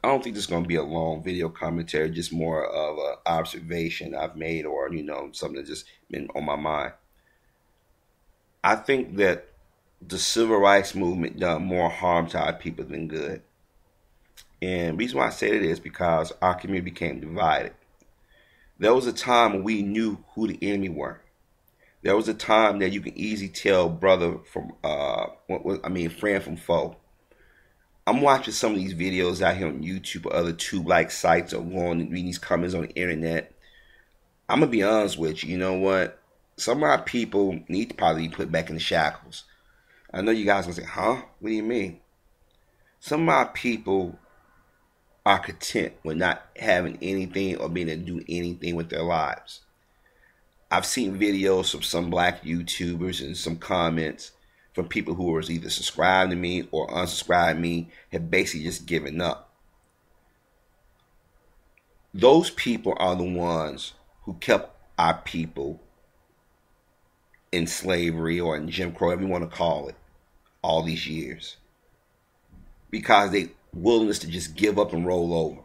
I don't think this is going to be a long video commentary, just more of an observation I've made, or something that's just been on my mind. I think that the civil rights movement done more harm to our people than good. And the reason why I say that is because our community became divided. There was a time when we knew who the enemy were. There was a time that you can easily tell brother from friend from foe. I'm watching some of these videos out here on YouTube or other tube-like sites, or going and reading these comments on the internet. I'm gonna be honest with you. You know what? Some of our people need to probably be put back in the shackles. I know you guys gonna say, "Huh? What do you mean?" Some of our people are content with not having anything or being able to do anything with their lives. I've seen videos from some black YouTubers and some comments from people who was either subscribed to me or unsubscribed me, have basically just given up. Those people are the ones who kept our people in slavery or in Jim Crow, whatever you want to call it, all these years. Because they willingness to just give up and roll over.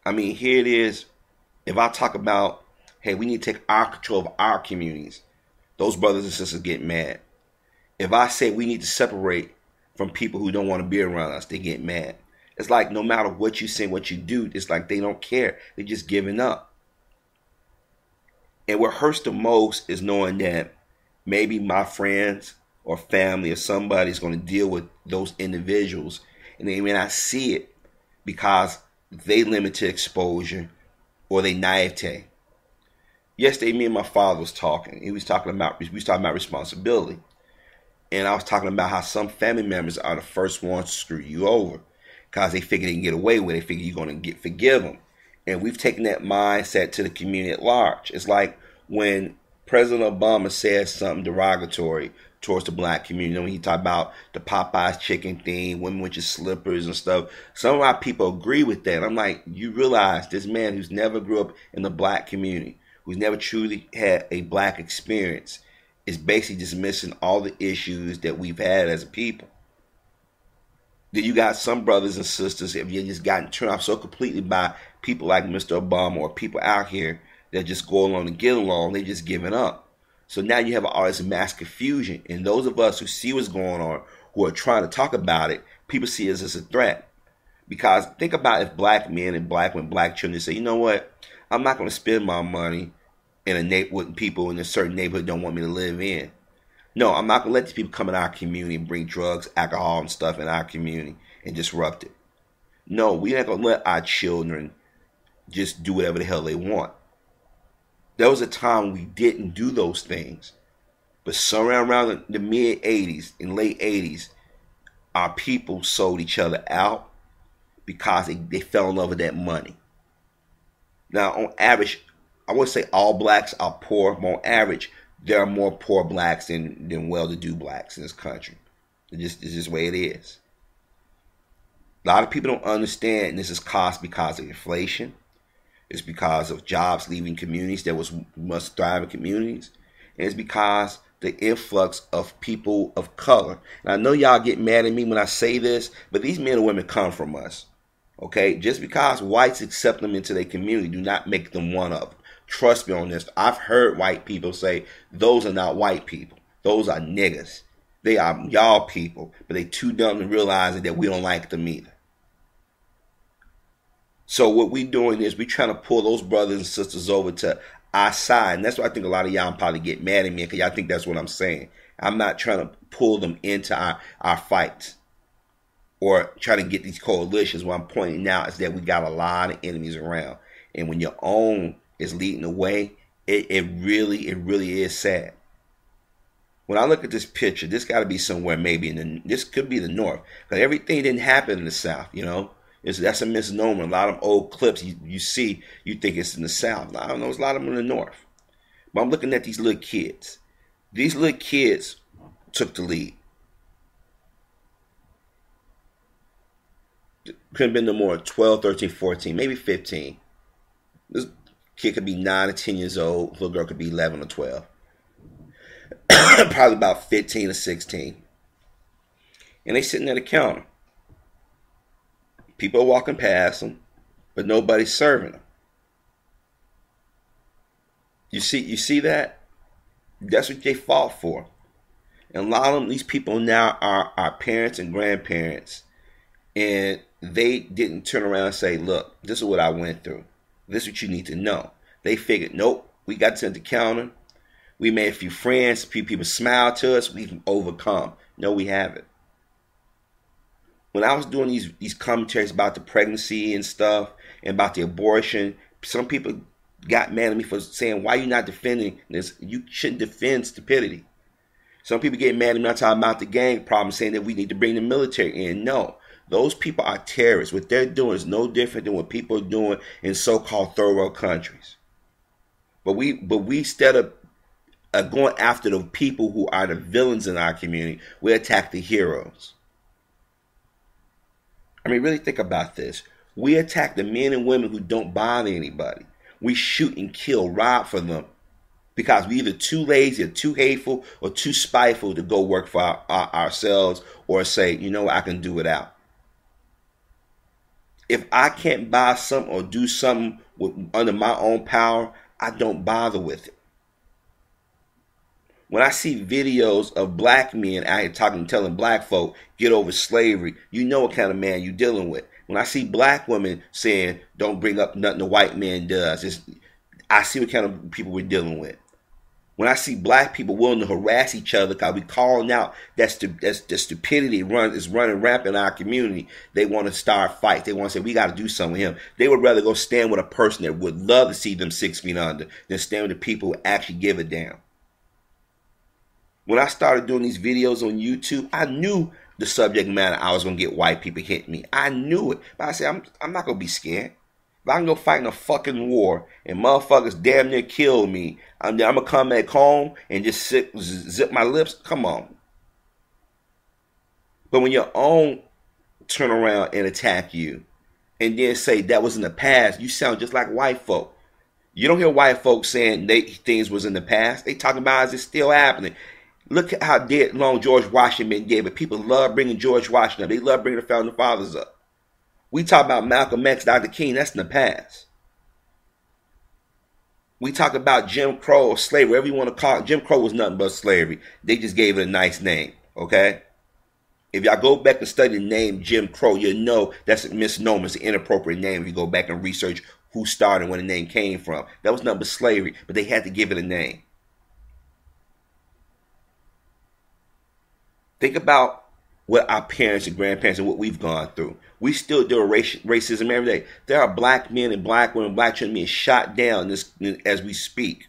I mean, here it is. If I talk about, hey, we need to take our control of our communities, those brothers and sisters get mad. If I say we need to separate from people who don't want to be around us, they get mad. It's like no matter what you say, what you do, it's like they don't care. They're just giving up. And what hurts the most is knowing that maybe my friends or family or somebody is going to deal with those individuals, and they may not see it because they limited exposure or they naivete. Yesterday, me and my father was talking. We was talking about responsibility. And I was talking about how some family members are the first ones to screw you over because they figure they can get away with it. They figure you're going to forgive them. And we've taken that mindset to the community at large. It's like when President Obama says something derogatory towards the black community. When he talked about the Popeyes chicken thing, women with your slippers and stuff. Some of our people agree with that. I'm like, you realize this man who's never grew up in the black community, who's never truly had a black experience, is basically dismissing all the issues that we've had as a people. Then you got some brothers and sisters, if you just gotten turned off so completely by people like Mr. Obama or people out here that just go along and get along, they just giving up. So now you have all this mass confusion. And those of us who see what's going on, who are trying to talk about it, people see us as a threat. Because think about if black men and black women, black children say, you know what, I'm not going to spend my money in a neighborhood, people in a certain neighborhood don't want me to live in. No, I'm not going to let these people come in our community and bring drugs, alcohol, and stuff in our community and disrupt it. No, we're not going to let our children just do whatever the hell they want. There was a time we didn't do those things. But somewhere around the mid-'80s and late 80s, our people sold each other out because they fell in love with that money. Now, on average, I wouldn't say all blacks are poor, but on average, there are more poor blacks than well-to-do blacks in this country. It's just the way it is. A lot of people don't understand this is caused because of inflation. It's because of jobs leaving communities that was must thrive in communities. And it's because the influx of people of color. And I know y'all get mad at me when I say this, but these men and women come from us. Okay? Just because whites accept them into their community do not make them one of them. Trust me on this. I've heard white people say, those are not white people. Those are niggas. They are y'all people, but they too dumb to realize that we don't like them either. So what we doing is we trying to pull those brothers and sisters over to our side. And that's why I think a lot of y'all probably get mad at me, because y'all think that's what I'm saying. I'm not trying to pull them into our fights or try to get these coalitions. What I'm pointing out is that we got a lot of enemies around. And when your own is leading the way, it really is sad. When I look at this picture, this got to be somewhere maybe this could be the North, because everything didn't happen in the South, you know. That's a misnomer. A lot of old clips you see, you think it's in the South. I don't know, there's a lot of them in the North. But I'm looking at these little kids. These little kids took the lead. Could have been no more 12, 13, 14, maybe 15. This kid could be 9 or 10 years old. Little girl could be 11 or 12. Probably about 15 or 16. And they sitting at a counter. People are walking past them, but nobody's serving them. You see that? That's what they fought for. And a lot of these people now are our parents and grandparents. And they didn't turn around and say, look, this is what I went through. This is what you need to know. They figured, nope, we got to the counter. We made a few friends. A few people smiled to us. We can overcome. No, we haven't. When I was doing these commentaries about the pregnancy and stuff and about the abortion, some people got mad at me for saying, why are you not defending this? You shouldn't defend stupidity. Some people get mad at me not talking about the gang problem, saying that we need to bring the military in. No, those people are terrorists. What they're doing is no different than what people are doing in so-called third world countries. But we instead of going after the people who are the villains in our community, we attack the heroes. I mean, really think about this. We attack the men and women who don't bother anybody. We shoot and kill, rob for them, because we're either too lazy or too hateful or too spiteful to go work for ourselves or say, you know, I can do without. If I can't buy something or do something under my own power, I don't bother with it. When I see videos of black men out here talking, telling black folk, get over slavery, you know what kind of man you're dealing with. When I see black women saying, don't bring up nothing the white man does, I see what kind of people we're dealing with. When I see black people willing to harass each other because we calling out that stupidity is running rampant in our community, they want to start fights. They want to say, we got to do something with him. They would rather go stand with a person that would love to see them 6 feet under than stand with the people who actually give a damn. When I started doing these videos on YouTube, I knew the subject matter I was going to get white people hitting me. I knew it. But I said, I'm not going to be scared. If I can go fight in a fucking war and motherfuckers damn near kill me, I'm going to come back home and just zip my lips. Come on. But when your own turn around and attack you and then say that was in the past, you sound just like white folk. You don't hear white folks saying things was in the past. They talking about is it still happening. Look at how dead long George Washington gave it. People love bringing George Washington up. They love bringing the founding fathers up. We talk about Malcolm X, Dr. King. That's in the past. We talk about Jim Crow or slavery, whatever you want to call it. Jim Crow was nothing but slavery. They just gave it a nice name, okay? If y'all go back and study the name Jim Crow, you'll know that's a misnomer. It's an inappropriate name if you go back and research who started and where the name came from. That was nothing but slavery, but they had to give it a name. Think about what our parents and grandparents and what we've gone through. We still do racism every day. There are black men and black women, black children being shot down as we speak.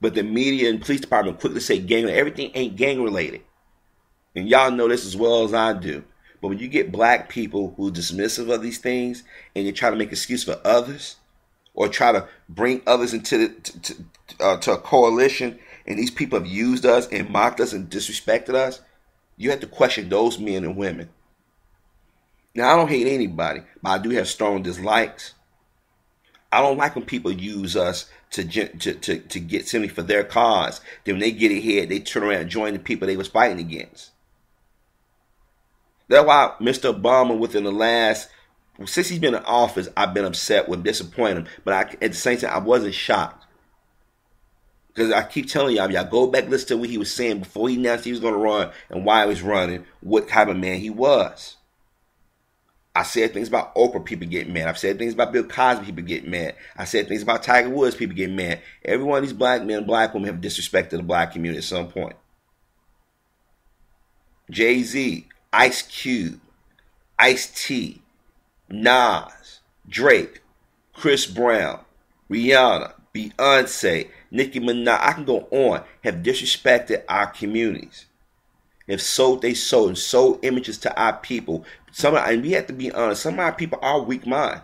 But the media and police department quickly say gang related. Everything ain't gang related. And y'all know this as well as I do. But when you get black people who are dismissive of these things and you try to make excuse for others or try to bring others into to a coalition, and these people have used us and mocked us and disrespected us, you have to question those men and women. Now, I don't hate anybody, but I do have strong dislikes. I don't like when people use us to get something for their cause. Then when they get ahead, they turn around and join the people they was fighting against. That's why Mr. Obama, within the last, since he's been in office, I've been upset with him, disappointed him. But at the same time, I wasn't shocked. Because I keep telling y'all go back and listen to what he was saying before he announced he was going to run and why he was running, what type of man he was. I said things about Oprah, people getting mad. I've said things about Bill Cosby, people getting mad. I said things about Tiger Woods, people getting mad. Every one of these black men and black women have disrespected the black community at some point. Jay-Z, Ice Cube, Ice-T, Nas, Drake, Chris Brown, Rihanna, Beyonce, Nicki Minaj, I can go on, have disrespected our communities. Have sold and sold images to our people. And we have to be honest, some of our people are weak mind.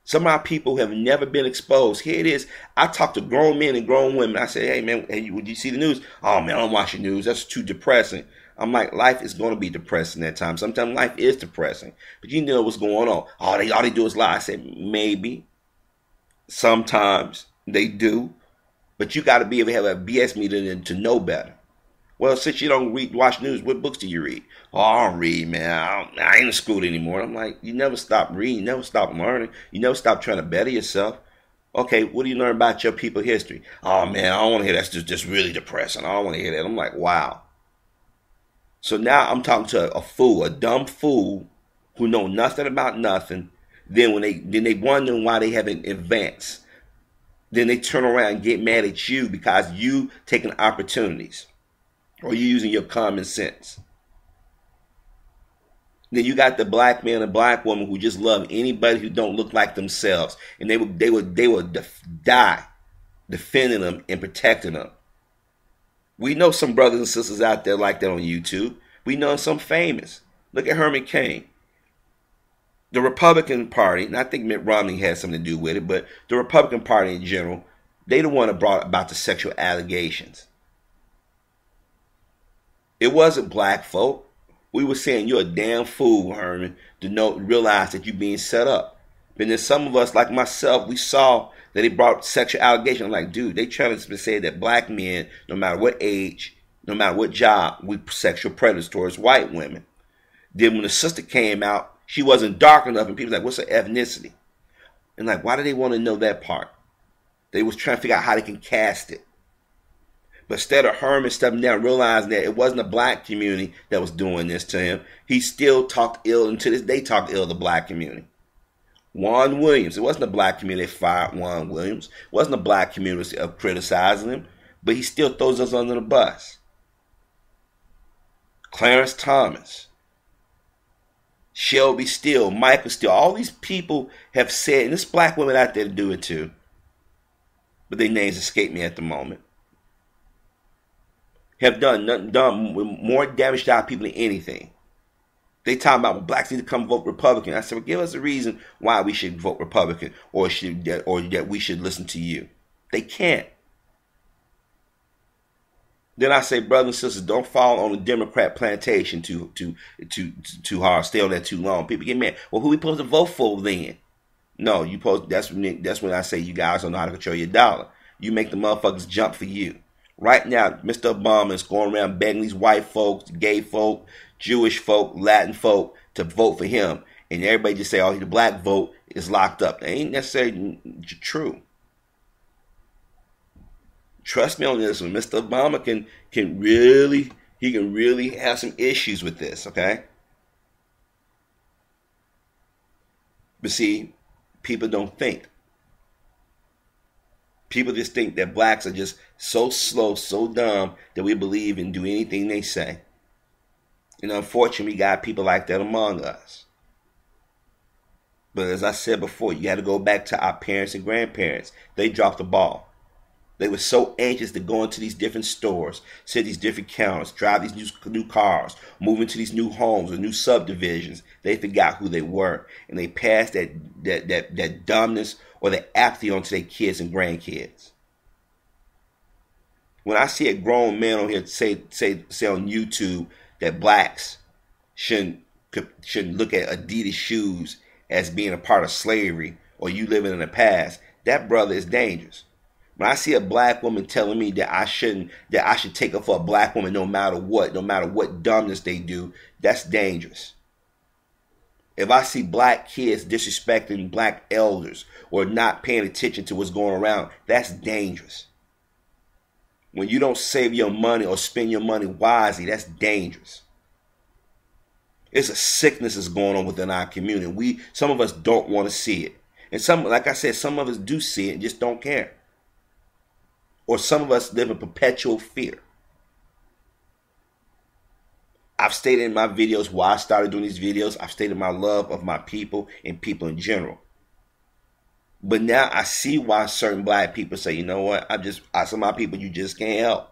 Some of our people have never been exposed. Here it is. I talk to grown men and grown women. I say, hey man, would you see the news? Oh man, I don't watch the news. That's too depressing. I'm like, life is going to be depressing at times. Sometimes life is depressing. But you know what's going on. All they do is lie. I said, maybe. Sometimes they do. But you got to be able to have a BS meeting to know better. Well, since you don't watch news, what books do you read? Oh, I don't read, man. I ain't in school anymore. I'm like, you never stop reading. You never stop learning. You never stop trying to better yourself. Okay, what do you learn about your people history? Oh, man, I don't want to hear that. That's just really depressing. I don't want to hear that. I'm like, wow. So now I'm talking to a fool, a dumb fool who know nothing about nothing. Then they wonder why they haven't advanced. Then they turn around and get mad at you because you taking opportunities or you using your common sense. Then you got the black man and black woman who just love anybody who don't look like themselves, and they would die defending them and protecting them. We know some brothers and sisters out there like that on YouTube. We know some famous. Look at Herman Cain. The Republican Party, and I think Mitt Romney had something to do with it, but the Republican Party in general, they the one that brought about the sexual allegations. It wasn't black folk. We were saying you're a damn fool, Herman, to realize that you're being set up. But then some of us, like myself, we saw that they brought sexual allegations. I'm like, dude, they trying to say that black men, no matter what age, no matter what job, we sexual predators towards white women. Then when the sister came out, she wasn't dark enough, and people were like, what's her ethnicity? And like, why do they want to know that part? They was trying to figure out how they can cast it. But instead of Herman stepping down, realizing that it wasn't the black community that was doing this to him, he still talked ill, and to this day talked ill of the black community. Juan Williams, it wasn't the black community that fired Juan Williams. It wasn't the black community criticizing him, but he still throws us under the bus. Clarence Thomas, Shelby Steele, Michael Steele, all these people have said, and there's black women out there to do it too, but their names escape me at the moment, have done more damage to our people than anything. They talk about, well, blacks need to come vote Republican. I said, well, give us a reason why we should vote Republican or that we should listen to you. They can't. Then I say, brothers and sisters, don't fall on the Democrat plantation too hard. Stay on that too long. People get mad. Well, who we supposed to vote for then? No, you supposed. That's when I say you guys don't know how to control your dollar. You make the motherfuckers jump for you. Right now, Mr. Obama is going around begging these white folks, gay folk, Jewish folk, Latin folk to vote for him, and everybody just say, "Oh, the black vote is locked up." That ain't necessarily true. Trust me on this one. Mr. Obama can really have some issues with this, okay? But see, people don't think. People just think that blacks are just so slow, so dumb that we believe and do anything they say. And unfortunately, we got people like that among us. But as I said before, you got to go back to our parents and grandparents. They dropped the ball. They were so anxious to go into these different stores, sit at these different counters, drive these new cars, move into these new homes or new subdivisions. They forgot who they were, and they passed that dumbness or the apathy onto their kids and grandkids. When I see a grown man on here say on YouTube that blacks shouldn't look at Adidas shoes as being a part of slavery or you living in the past, that brother is dangerous. When I see a black woman telling me that I should take up for a black woman no matter what dumbness they do, that's dangerous. If I see black kids disrespecting black elders or not paying attention to what's going around, that's dangerous. When you don't save your money or spend your money wisely, that's dangerous. It's a sickness that's going on within our community. Some of us don't want to see it. And like I said, some of us do see it and just don't care. Or some of us live in perpetual fear. I've stated in my videos why I started doing these videos. I've stated my love of my people and people in general. But now I see why certain black people say, you know what, some of my people you just can't help.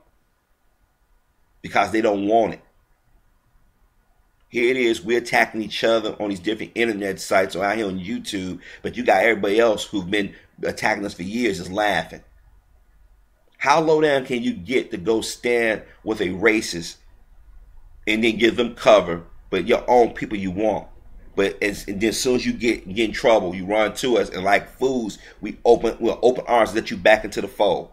Because they don't want it. Here it is, we're attacking each other on these different internet sites or out here on YouTube, but you got everybody else who've been attacking us for years just laughing. How low down can you get to go stand with a racist and then give them cover, but your own people you want? And then as soon as you get in trouble, you run to us, and like fools, we'll open arms to let you back into the fold.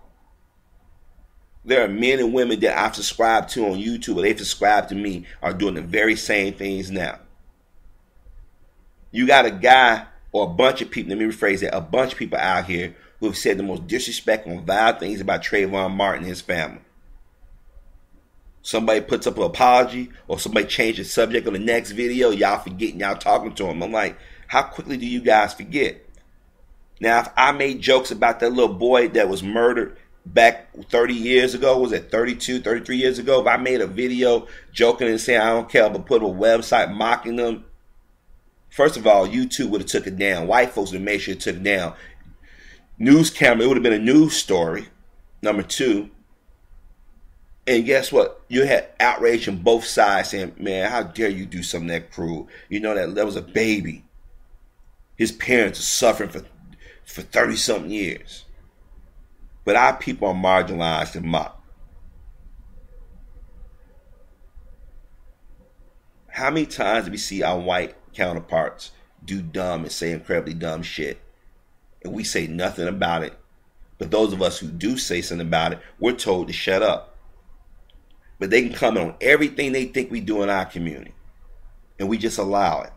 There are men and women that I've subscribed to on YouTube, or they've subscribed to me, are doing the very same things now. You got a guy or a bunch of people, let me rephrase that, a bunch of people out here who have said the most disrespectful and vile things about Trayvon Martin and his family. Somebody puts up an apology, or somebody changes the subject on the next video, y'all forgetting y'all talking to him. I'm like, how quickly do you guys forget? Now, if I made jokes about that little boy that was murdered back 30 years ago, was it 32, 33 years ago? If I made a video joking and saying I don't care, but put a website mocking them, first of all, YouTube would have took it down. White folks would have made sure it took it down. News camera, it would have been a news story. Number two. And guess what? You had outrage on both sides saying, man, how dare you do something that cruel? You know that was a baby. His parents are suffering for 30-something years. But our people are marginalized and mocked. How many times do we see our white counterparts do dumb and say incredibly dumb shit, and we say nothing about it? But those of us who do say something about it, we're told to shut up. But they can comment on everything they think we do in our community, and we just allow it.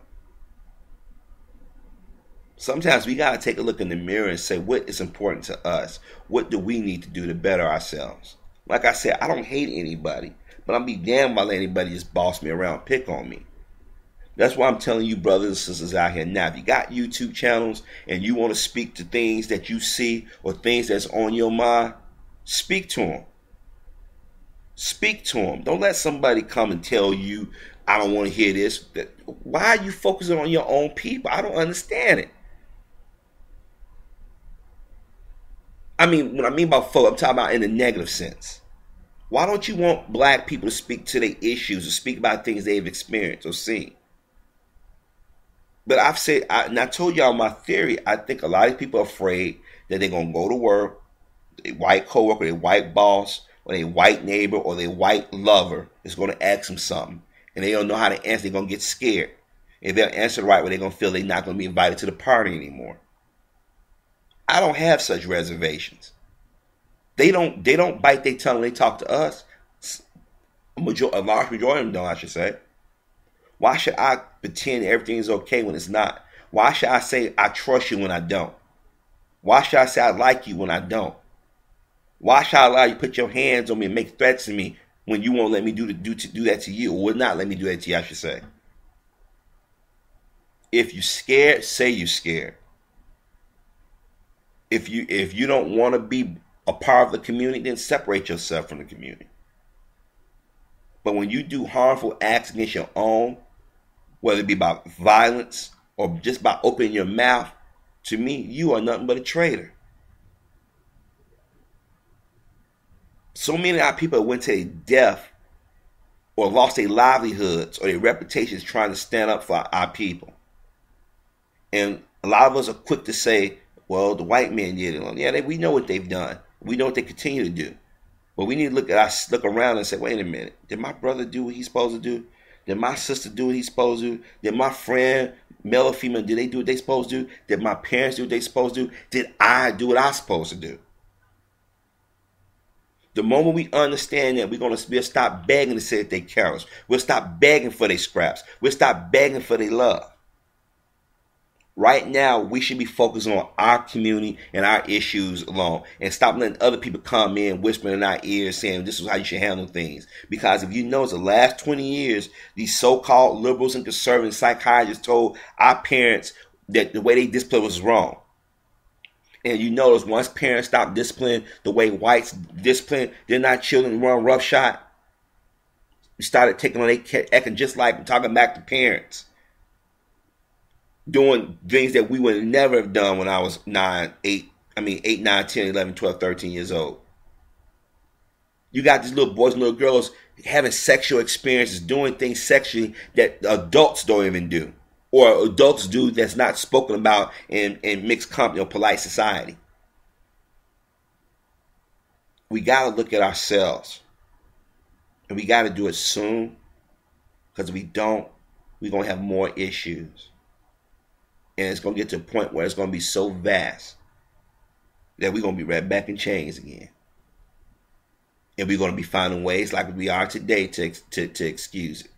Sometimes we got to take a look in the mirror and say, what is important to us? What do we need to do to better ourselves? Like I said, I don't hate anybody, but I'm be damned if I let anybody just boss me around, pick on me. That's why I'm telling you, brothers and sisters out here now, if you got YouTube channels and you want to speak to things that you see or things that's on your mind, speak to them. Speak to them. Don't let somebody come and tell you, I don't want to hear this. Why are you focusing on your own people? I don't understand it. I mean, when I mean by folk, I'm talking about in a negative sense. Why don't you want black people to speak to their issues, or speak about things they've experienced or seen? But I've said, and I told y'all my theory, I think a lot of people are afraid that they're going to go to work, a white coworker, a white boss, or a white neighbor, or their white lover is going to ask them something, and they don't know how to answer. They're going to get scared. If they don't answer the right way, they're going to feel they're not going to be invited to the party anymore. I don't have such reservations. They don't bite their tongue when they talk to us. A large majority of them don't, I should say. Why should I pretend everything is okay when it's not? Why should I say I trust you when I don't? Why should I say I like you when I don't? Why should I allow you to put your hands on me and make threats to me when you won't let me do that to you, or would not let me do that to you, I should say? If you're scared, say you're scared. If you don't want to be a part of the community, then separate yourself from the community. But when you do harmful acts against your own, whether it be by violence or just by opening your mouth, to me, you are nothing but a traitor. So many of our people went to their death or lost their livelihoods or their reputations trying to stand up for our people. And a lot of us are quick to say, well, the white man did it. Yeah, we know what they've done. We know what they continue to do. But we need to look around and say, wait a minute. Did my brother do what he's supposed to do? Did my sister do what he's supposed to do? Did my friend, male or female, did they do what they supposed to do? Did my parents do what they supposed to do? Did I do what I'm supposed to do? The moment we understand that, we'll stop begging to say that they care us. We'll stop begging for their scraps. We'll stop begging for their love. Right now, we should be focusing on our community and our issues alone, and stop letting other people come in, whispering in our ears, saying this is how you should handle things. Because if you notice, the last 20 years, these so-called liberals and conservative psychiatrists told our parents that the way they discipline was wrong. And you notice once parents stop disciplining the way whites discipline, they're not children run roughshod. We started taking on their acting just like talking back to parents. Doing things that we would never have done when I was 8, 9, 10, 11, 12, 13 years old. You got these little boys and little girls having sexual experiences, doing things sexually that adults don't even do. Or adults do that's not spoken about in mixed company or polite society. We got to look at ourselves. And we got to do it soon. Because if we don't, we're going to have more issues. And it's going to get to a point where it's going to be so vast that we're going to be right back in chains again. and we're going to be finding ways like we are today to excuse it.